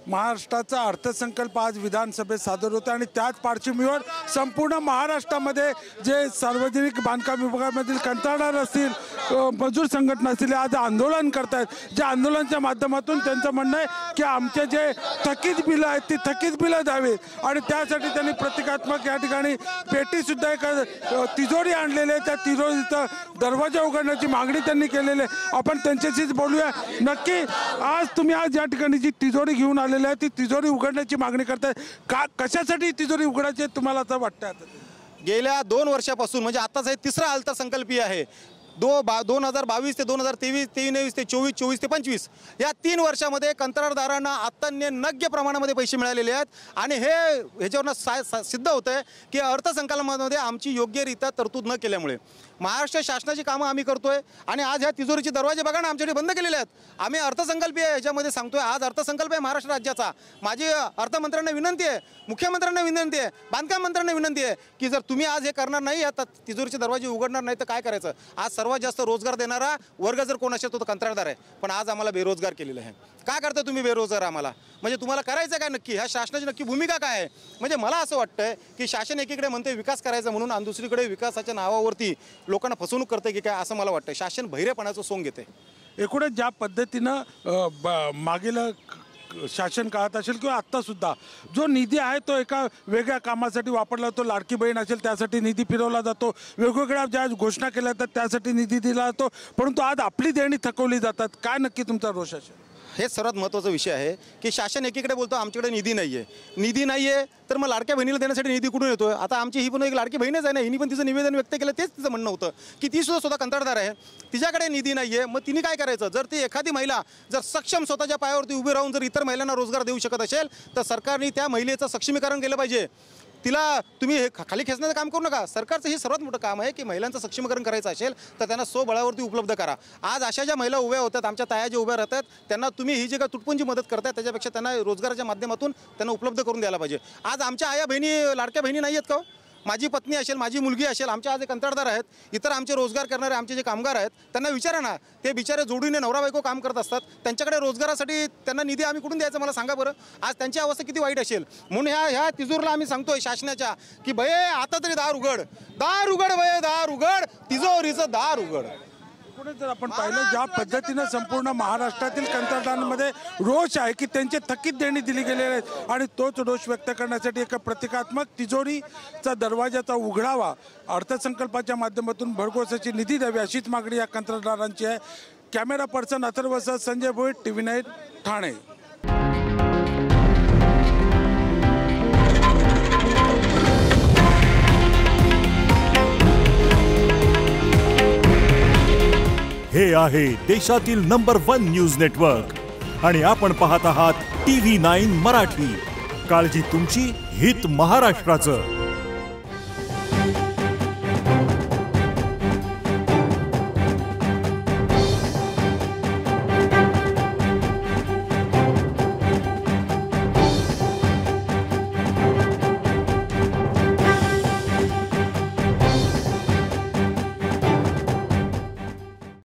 महाराष्ट्राचा अर्थसंकल्प आज विधानसभेत सादर होता आणि त्याच पार्श्वभूमीवर संपूर्ण महाराष्ट्रामध्ये जे सार्वजनिक बांधकाम विभागामधील कंत्राटदार असतील, मजूर संघटना असतील, आज आंदोलन करतायत। ज्या आंदोलनाच्या माध्यमातून त्यांचं म्हणणं आहे की आमचे जे थकीत बिलं आहेत ती थकीत बिलं द्यावीत आणि त्यासाठी त्यांनी प्रतिकात्मक या ठिकाणी पेटीसुद्धा एक तिजोरी आणलेली आहे। त्या तिजोरीचा दरवाजा उघडण्याची मागणी त्यांनी केलेली आहे। आपण त्यांच्याशीच बोलूया। नक्की आज तुम्ही आज या ठिकाणी जी तिजोरी घेऊन आलेली आहे ती तिजोरी उघडण्याची मागणी करताय का? कशासाठी तिजोरी उघडायची तुम्हाला असं वाटतं? गेल्या 2 वर्षापासून म्हणजे आताच हे तिसरा अर्थसंकल्पीय आहे। 2022 ते 2023, 23 ते 24, 24 ते 25 या 3 वर्षामध्ये कंत्राटदारांना अत्यंत प्रमाणामध्ये पैसे मिळालेले आहेत आणि हे ह्याच्यावरून सिद्ध होतं आहे की अर्थसंकल्पामध्ये आमची योग्यरित्या तरतूद न केल्यामुळे महाराष्ट्र शासनाची कामं आम्ही करतोय आणि आज ह्या तिजोरीचे दरवाजे बघा ना आमच्याकडे बंद केलेले आहेत। आम्ही अर्थसंकल्पीय ह्याच्यामध्ये सांगतोय, आज अर्थसंकल्प आहे महाराष्ट्र राज्याचा। माझी अर्थमंत्र्यांना विनंती आहे, मुख्यमंत्र्यांना विनंती आहे, बांधकाम मंत्र्यांना विनंती आहे की जर तुम्ही आज हे करणार नाही, आता तिजोरीचे दरवाजे उघडणार नाही तर काय करायचं? आज सर्वात जास्त रोजगार देणारा वर्ग जर कोण असेल तो कंत्राटदार आहे, पण आज आम्हाला बेरोजगार केलेलं आहे। काय करता तुम्ही बेरोजगार आम्हाला? म्हणजे तुम्हाला करायचं काय नक्की? ह्या शासनाची नक्की भूमिका काय आहे? म्हणजे मला असं वाटतंय की शासन एकीकडे म्हणते विकास करायचा म्हणून आणि दुसरीकडे विकासाच्या नावावरती लोकांना फसवणूक करते की काय, असं मला वाटतं। शासन बहिरेपणाचं सोंग घेते। एकूणच ज्या पद्धतीनं मागील शासन काळात असेल किंवा आत्तासुद्धा जो निधी आहे तो एका वेगळ्या कामासाठी वापरला जातो। लाडकी बहीण असेल त्यासाठी निधी फिरवला जातो, वेगवेगळ्या ज्या घोषणा केल्या जातात त्यासाठी निधी दिला जातो, परंतु आज आपली देणी थकवली जातात। काय नक्की तुमचा रोष असेल? हे सर्वात महत्त्वाचा विषय आहे की शासन एकीकडे बोलतो आमच्याकडे निधी नाही आहे, तर मग लाडक्या बहिणीला देण्यासाठी निधी कुठून येतोय? आता आमची ही पण एक लाडकी बहीणच आहे ना, हिनी पण तिचं निवेदन व्यक्त केलं, तेच तिचं म्हणणं होतं की ती सुद्धा कंत्राटदार आहे, तिच्याकडे निधी नाही आहे। मग तिने काय करायचं? जर ती एखादी महिला जर सक्षम स्वतःच्या पायावरती उभी राहून जर इतर महिलांना रोजगार देऊ शकत असेल तर सरकारने त्या महिलेचं सक्षमीकरण केलं पाहिजे। तिला तुम्ही हे खाली खेचण्याचं काम करू नका। सरकारचं हे सर्वात मोठं काम आहे की महिलांचं सक्षमीकरण करायचं असेल तर त्यांना स्वबळावरती उपलब्ध करा। आज अशा ज्या महिला उभ्या होतात, आमच्या ताया ज्या उभ्या राहतात, त्यांना तुम्ही ही जी काय तुटपुंजी मदत करताय त्याच्यापेक्षा त्यांना रोजगाराच्या माध्यमातून त्यांना उपलब्ध करून द्यायला पाहिजे। आज आमच्या आया बहिणी लाडक्या बहिणी नाही आहेत का? माझी पत्नी असेल, माझी मुलगी असेल, आमच्या आज कंत्राटदार आहेत, इतर आमचे रोजगार करणारे आमचे जे कामगार आहेत त्यांना विचारा ना, ते बिचारे जोडीने नवरा बायको काम करत असतात, त्यांच्याकडे रोजगारासाठी त्यांना निधी आम्ही कुठून द्यायचा? मला सांगा बरं। आज त्यांची अवस्था किती वाईट असेल। म्हणून ह्या तिजोरीला आम्ही सांगतोय शासनाच्या की भये आता तरी दार उघड, दार उघड भये, दार उघड, तिजोरीचं दार उघड। जर आपण पाहिलं ज्या पद्धतीनं संपूर्ण महाराष्ट्रातील कंत्राटदारांमध्ये रोष आहे की त्यांचे थकीत देणी दिली गेलेली आहेत आणि तोच रोष व्यक्त करण्यासाठी एका प्रतिकात्मक तिजोरीचा दरवाजाचा उघडावा, अर्थसंकल्पाच्या माध्यमातून भरघोस अशी निधी द्यावी अशीच मागणी या कंत्राटदारांची आहे। कॅमेरा पर्सन अथर्वसह संजय भोईट, TV9 ठाणे। हे आहे देशातील नंबर 1 न्यूज नेटवर्क आणि आपण पाहत आहात TV9 मराठी। काळजी तुमची, हित महाराष्ट्राचं।